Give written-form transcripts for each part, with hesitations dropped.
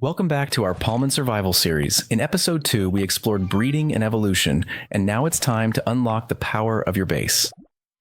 Welcome back to our Palmon Survival series. In episode 2, we explored breeding and evolution, and now it's time to unlock the power of your base.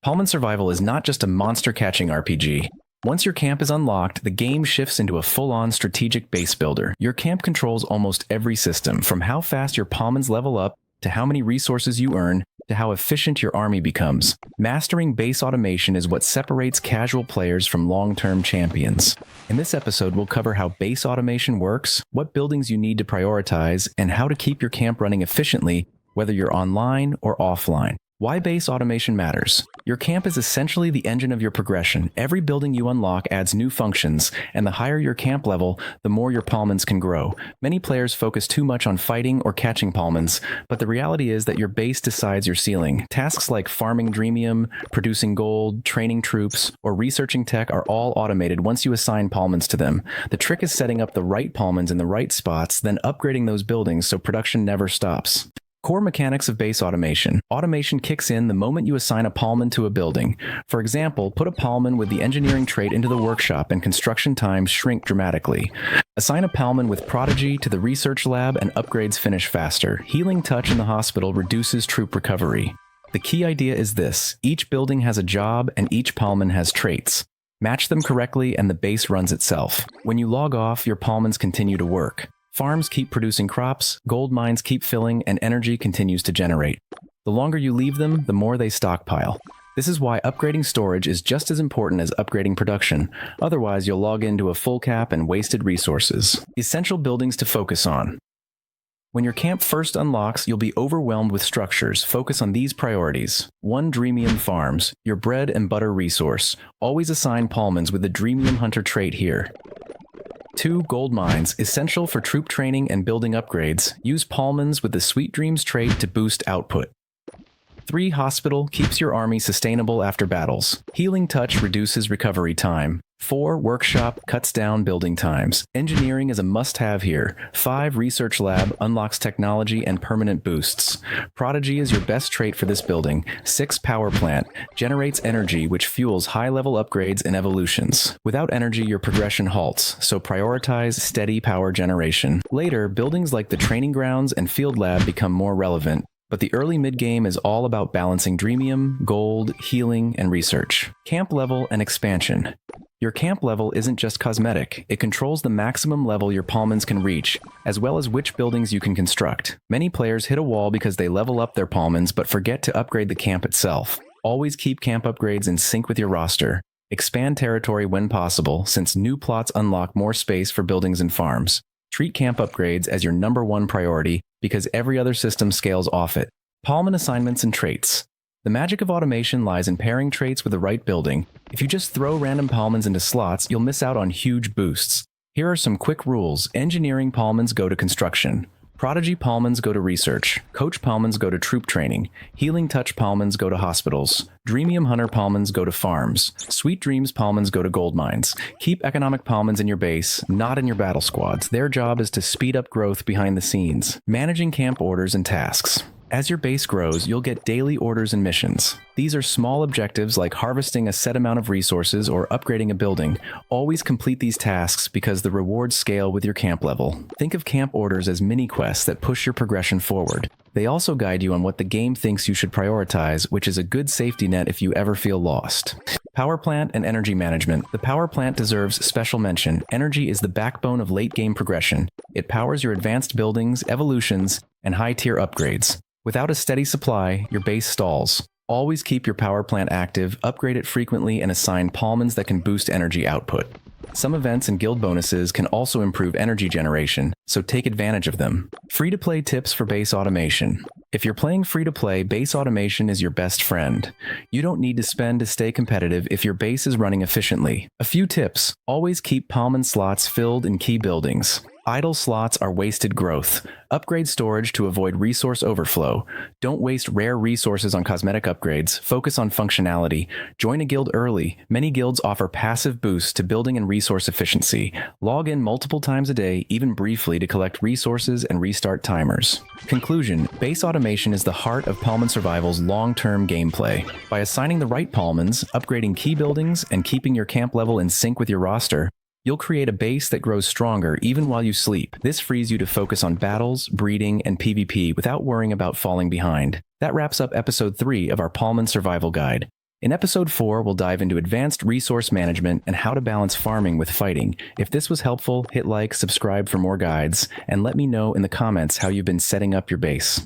Palmon Survival is not just a monster-catching RPG. Once your camp is unlocked, the game shifts into a full-on strategic base builder. Your camp controls almost every system, from how fast your Palmons level up, to how many resources you earn, to how efficient your army becomes. Mastering base automation is what separates casual players from long-term champions. In this episode, we'll cover how base automation works, what buildings you need to prioritize, and how to keep your camp running efficiently, whether you're online or offline. Why base automation matters. Your camp is essentially the engine of your progression. Every building you unlock adds new functions, and the higher your camp level, the more your Palmons can grow. Many players focus too much on fighting or catching Palmons, but the reality is that your base decides your ceiling. Tasks like farming Dreamium, producing gold, training troops, or researching tech are all automated once you assign Palmons to them. The trick is setting up the right Palmons in the right spots, then upgrading those buildings so production never stops. Core mechanics of base automation. Automation kicks in the moment you assign a Palmon to a building. For example, put a Palmon with the engineering trait into the workshop and construction times shrink dramatically. Assign a Palmon with Prodigy to the research lab and upgrades finish faster. Healing Touch in the hospital reduces troop recovery. The key idea is this: each building has a job and each Palmon has traits. Match them correctly and the base runs itself. When you log off, your Palmons continue to work. Farms keep producing crops, gold mines keep filling, and energy continues to generate. The longer you leave them, the more they stockpile. This is why upgrading storage is just as important as upgrading production. Otherwise, you'll log into a full cap and wasted resources. Essential buildings to focus on. When your camp first unlocks, you'll be overwhelmed with structures. Focus on these priorities. 1. Dreamium Farms, your bread and butter resource. Always assign Palmons with the Dreamium Hunter trait here. 2. Gold mines, essential for troop training and building upgrades. Use Palmons with the Sweet Dreams trait to boost output. 3. Hospital, keeps your army sustainable after battles. Healing Touch reduces recovery time. 4. Workshop, cuts down building times. Engineering is a must-have here. 5. Research Lab, unlocks technology and permanent boosts. Prodigy is your best trait for this building. 6. Power Plant, generates energy which fuels high-level upgrades and evolutions. Without energy, your progression halts, so prioritize steady power generation. Later, buildings like the Training Grounds and Field Lab become more relevant. But the early mid-game is all about balancing Dreamium, gold, healing, and research. Camp level and expansion. Your camp level isn't just cosmetic, it controls the maximum level your Palmons can reach, as well as which buildings you can construct. Many players hit a wall because they level up their Palmons but forget to upgrade the camp itself. Always keep camp upgrades in sync with your roster. Expand territory when possible, since new plots unlock more space for buildings and farms. Treat camp upgrades as your #1 priority, because every other system scales off it. Palmon assignments and traits. The magic of automation lies in pairing traits with the right building. If you just throw random Palmons into slots, you'll miss out on huge boosts. Here are some quick rules. Engineering Palmons go to construction. Prodigy Palmons go to research. Coach Palmons go to troop training. Healing Touch Palmons go to hospitals. Dreamium Hunter Palmons go to farms. Sweet Dreams Palmons go to gold mines. Keep economic Palmons in your base, not in your battle squads. Their job is to speed up growth behind the scenes. Managing camp orders and tasks. As your base grows, you'll get daily orders and missions. These are small objectives like harvesting a set amount of resources or upgrading a building. Always complete these tasks because the rewards scale with your camp level. Think of camp orders as mini-quests that push your progression forward. They also guide you on what the game thinks you should prioritize, which is a good safety net if you ever feel lost. Power plant and energy management. The power plant deserves special mention. Energy is the backbone of late-game progression. It powers your advanced buildings, evolutions, and high-tier upgrades. Without a steady supply, your base stalls. Always keep your power plant active, upgrade it frequently, and assign Palmons that can boost energy output. Some events and guild bonuses can also improve energy generation, so take advantage of them. Free-to-play tips for base automation. If you're playing free-to-play, base automation is your best friend. You don't need to spend to stay competitive if your base is running efficiently. A few tips. Always keep Palmon slots filled in key buildings. Idle slots are wasted growth. Upgrade storage to avoid resource overflow. Don't waste rare resources on cosmetic upgrades. Focus on functionality. Join a guild early. Many guilds offer passive boosts to building and resource efficiency. Log in multiple times a day, even briefly, to collect resources and restart timers. Conclusion: base automation is the heart of Palmon Survival's long-term gameplay. By assigning the right Palmons, upgrading key buildings, and keeping your camp level in sync with your roster, You'll create a base that grows stronger even while you sleep. This frees you to focus on battles, breeding, and PvP without worrying about falling behind. That wraps up episode 3 of our Palmon Survival Guide. In episode 4, we'll dive into advanced resource management and how to balance farming with fighting. If this was helpful, hit like, subscribe for more guides, and let me know in the comments how you've been setting up your base.